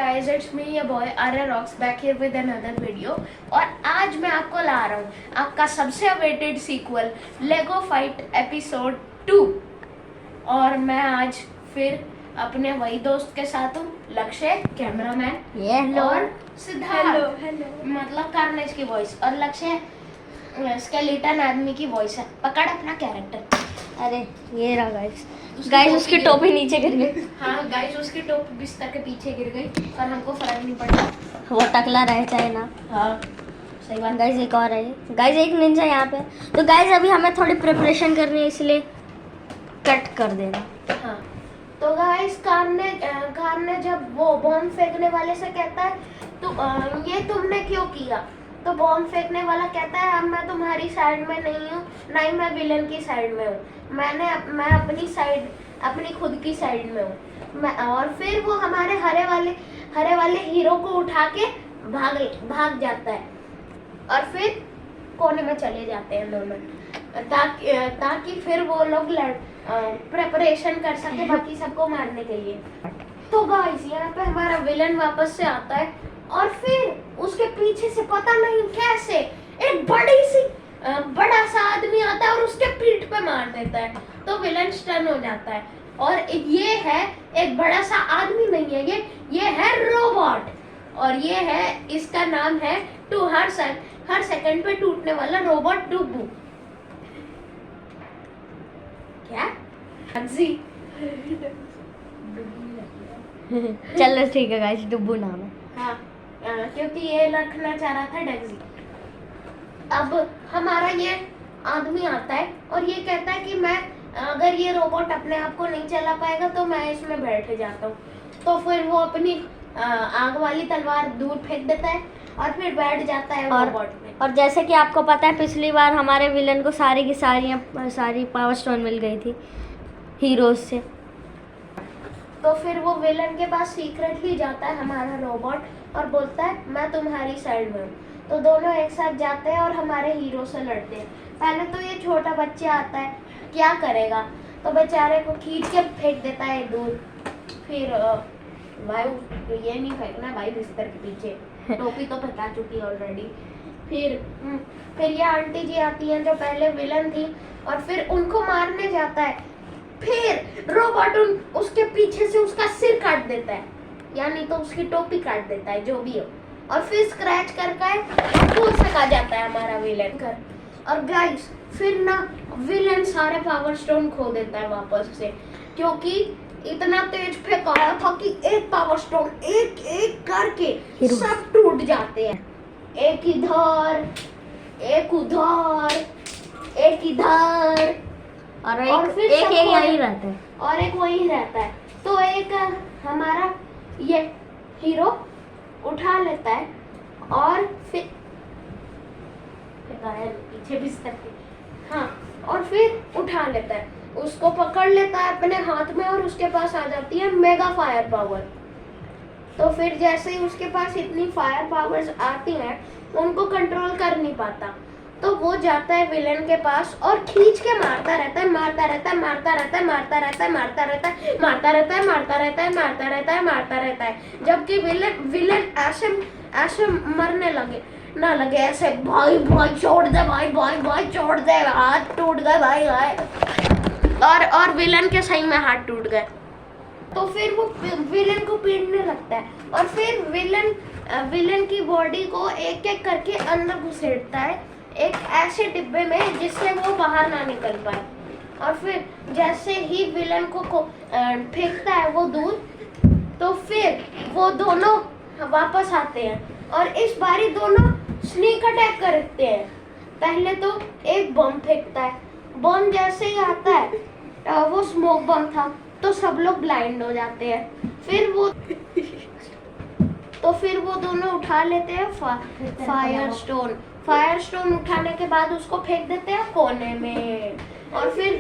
guys, it's me your boy Arya Rocks back here with another video। और आज मैं आपको ला रहा हूँ आपका सबसे अवेटेड सीक्वल लेगो फाइट एपिसोड 2। और मैं आज फिर अपने वही दोस्त के साथ हूँ, लक्ष्य कैमरामैन और सिद्धार्थ मतलब कार्नेज की वॉइस, और लक्ष्य स्केलेटन आदमी की वॉइस है। पकड़ अपना कैरेक्टर। अरे ये रहा गाइस उसकी टोपी नीचे गिर गई। हाँ गाइस, उसकी टोपी बिस्तर के पीछे गिर गई पर हमको फर्क नहीं पड़ा, वो टकला रहे चाहे ना। हाँ सही बात। गाइस एक और है, गाइस एक निंजा यहाँ पे। तो गाइस अभी हमें थोड़ी प्रिपरेशन करनी है, इसलिए कट कर देना। हाँ तो गाइस कार ने जब वो बॉम्ब फेंकने वाले से कहता है तो ये तुमने क्यों किया, तो बॉम्ब फेंकने वाला कहता है अब मैं तुम्हारी साइड में नहीं हूँ, ना ही मैं विलन की साइड में हूँ, मैं अपनी साइड, अपनी खुद की साइड में हूँ। और फिर वो हमारे हरे वाले हीरो को उठा के भाग जाता है और फिर कोने में चले जाते हैं दोनों, ताकि फिर वो लोग प्रेपरेशन कर सके बाकी सबको मारने के लिए। तो गाइस यहाँ पे हमारा विलन वापस से आता है और फिर उसके पीछे से पता नहीं कैसे एक बड़ा सा आदमी आता है और उसके पीठ पे मार देता है, तो विलन स्टन हो जाता है। और ये है एक बड़ा सा आदमी नहीं है, ये है रोबोट, और ये है, इसका नाम है हर सेकंड पे टूटने वाला रोबोट डुब्बू। क्या चलो ठीक है गाइस, डुब्बू नाम है। हाँ क्योंकि ये रखना चाह रहा था डगजी। अब हमारा ये आदमी आता है और ये कहता है कि मैं अगर ये रोबोट अपने आप को नहीं चला पाएगा तो मैं इसमें बैठ जाता हूँ। तो फिर वो अपनी आग वाली तलवार दूर फेंक देता है और फिर बैठ जाता है रोबोट में। और जैसे कि आपको पता है पिछली बार हमारे विलन को सारी की सारी पावर स्टोन मिल गई थी हीरोज से, तो फिर वो विलन के पास सीक्रेटली जाता है हमारा रोबोट और बोलता है मैं तुम्हारी साइड में हूँ। तो दोनों एक साथ जाते हैं और हमारे हीरो से लड़ते हैं। पहले तो ये छोटा बच्चा आता है, क्या करेगा, तो बेचारे को खींच के फेंक देता है दूर। फिर भाई ये नहीं फेंकना भाई बिस्तर के पीछे, टोपी तो फेंका चुकी ऑलरेडी। फिर ये आंटी जी आती हैं जो पहले विलन थी और फिर उनको मारने जाता है। फिर रोबोट उसके पीछे से उसका सिर काट देता है, यानी तो उसकी टोपी काट देता है, जो भी हो, और फिर स्क्रैच करके फूल सका जाता है हमारा विलन कर। और गाइस फिर ना विलन सारे पावर स्टोन खो देता है वापस से, क्योंकि इतना तेज फेंकाया था कि एक पावर स्टोन एक एक करके सब टूट जाते हैं, एक इधर एक उधर एक इधर, और फिर एक यही रहता है और एक वही रहता है। तो एक हमारा ये हीरो उठा लेता है और फिर पीछे बिस्तर के, हाँ, और फिर उठा लेता है, उसको पकड़ लेता है अपने हाथ में और उसके पास आ जाती है मेगा फायर पावर। तो फिर जैसे ही उसके पास इतनी फायर पावर्स आती हैं उनको कंट्रोल कर नहीं पाता, तो वो जाता है विलन के पास और खींच के मारता रहता है, जबकि विलन ऐसे मरने ना लगे ऐसे, भाई छोड़ दे, भाई छोड़ दे, हाथ टूट गए भाई, और विलन के सही में हाथ टूट गए। तो फिर वो विलन को पीटने लगता है और फिर विलन की बॉडी को एक एक करके अंदर घुसेड़ता है एक ऐसे डिब्बे में जिससे वो बाहर ना निकल पाए। और फिर जैसे ही विलन को फेंकता है वो दूर, तो फिर वो दोनों वापस आते हैं और इस बारी दोनों स्नीक अटैक करते हैं। पहले तो एक बम फेंकता है, बम जैसे ही आता है वो स्मोक बम था, तो सब लोग ब्लाइंड हो जाते हैं। फिर वो दोनों उठा लेते हैं फायर स्टोन उठाने के बाद उसको फेंक देते हैं कोने में। और फिर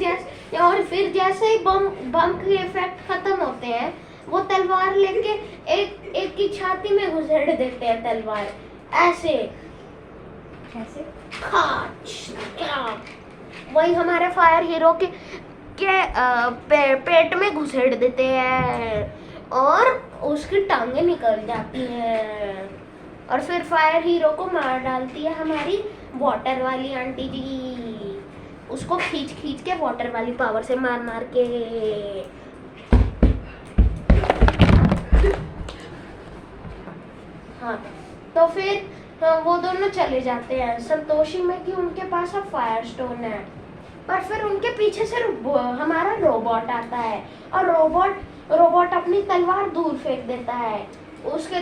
जैसे ही बम के इफेक्ट खत्म होते हैं वो तलवार लेके एक की छाती में घुसेड़ देते हैं तलवार, ऐसे वही हमारे फायर हीरो के पेट में घुसेड़ देते हैं और उसकी टांगे निकल जाती हैं। और फिर फायर हीरो को मार डालती है हमारी वाटर वाली आंटी जी, उसको खींच खींच के वाटर वाली पावर से मार मार के। हाँ, तो फिर वो दोनों चले जाते हैं संतोषी में कि उनके पास अब फायर स्टोन है। पर फिर उनके पीछे से हमारा रोबोट आता है और रोबोट अपनी तलवार दूर फेंक देता है। उसके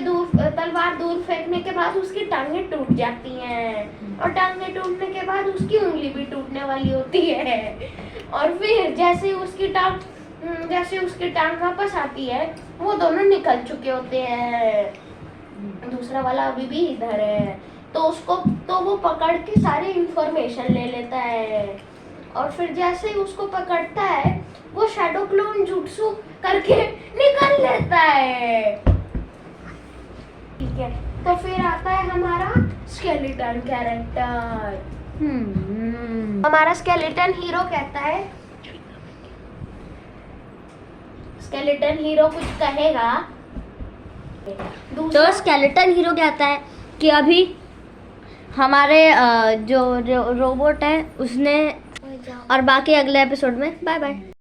तलवार दूर फेंकने के बाद उसकी टांगें टूट जाती हैं और टांगें टूटने के बाद उसकी उंगली भी टूटने वाली होती है। और फिर जैसे उसकी टांग वापस आती है, वो दोनों निकल चुके होते हैं। दूसरा वाला अभी भी इधर है, तो वो पकड़ के सारी इंफॉर्मेशन ले लेता है। और फिर जैसे ही उसको पकड़ता है, वो शैडो क्लोन जुट्सु करके निकल लेता है। ठीक है, तो फिर आता है हमारा स्केलेटन कैरेक्टर। हमारा स्केलेटन हीरो कहता है, स्केलेटन हीरो कुछ कहेगा। तो स्केलेटन हीरो कहता है कि अभी हमारे जो रोबोट है उसने, और बाकी अगले एपिसोड में। Bye bye.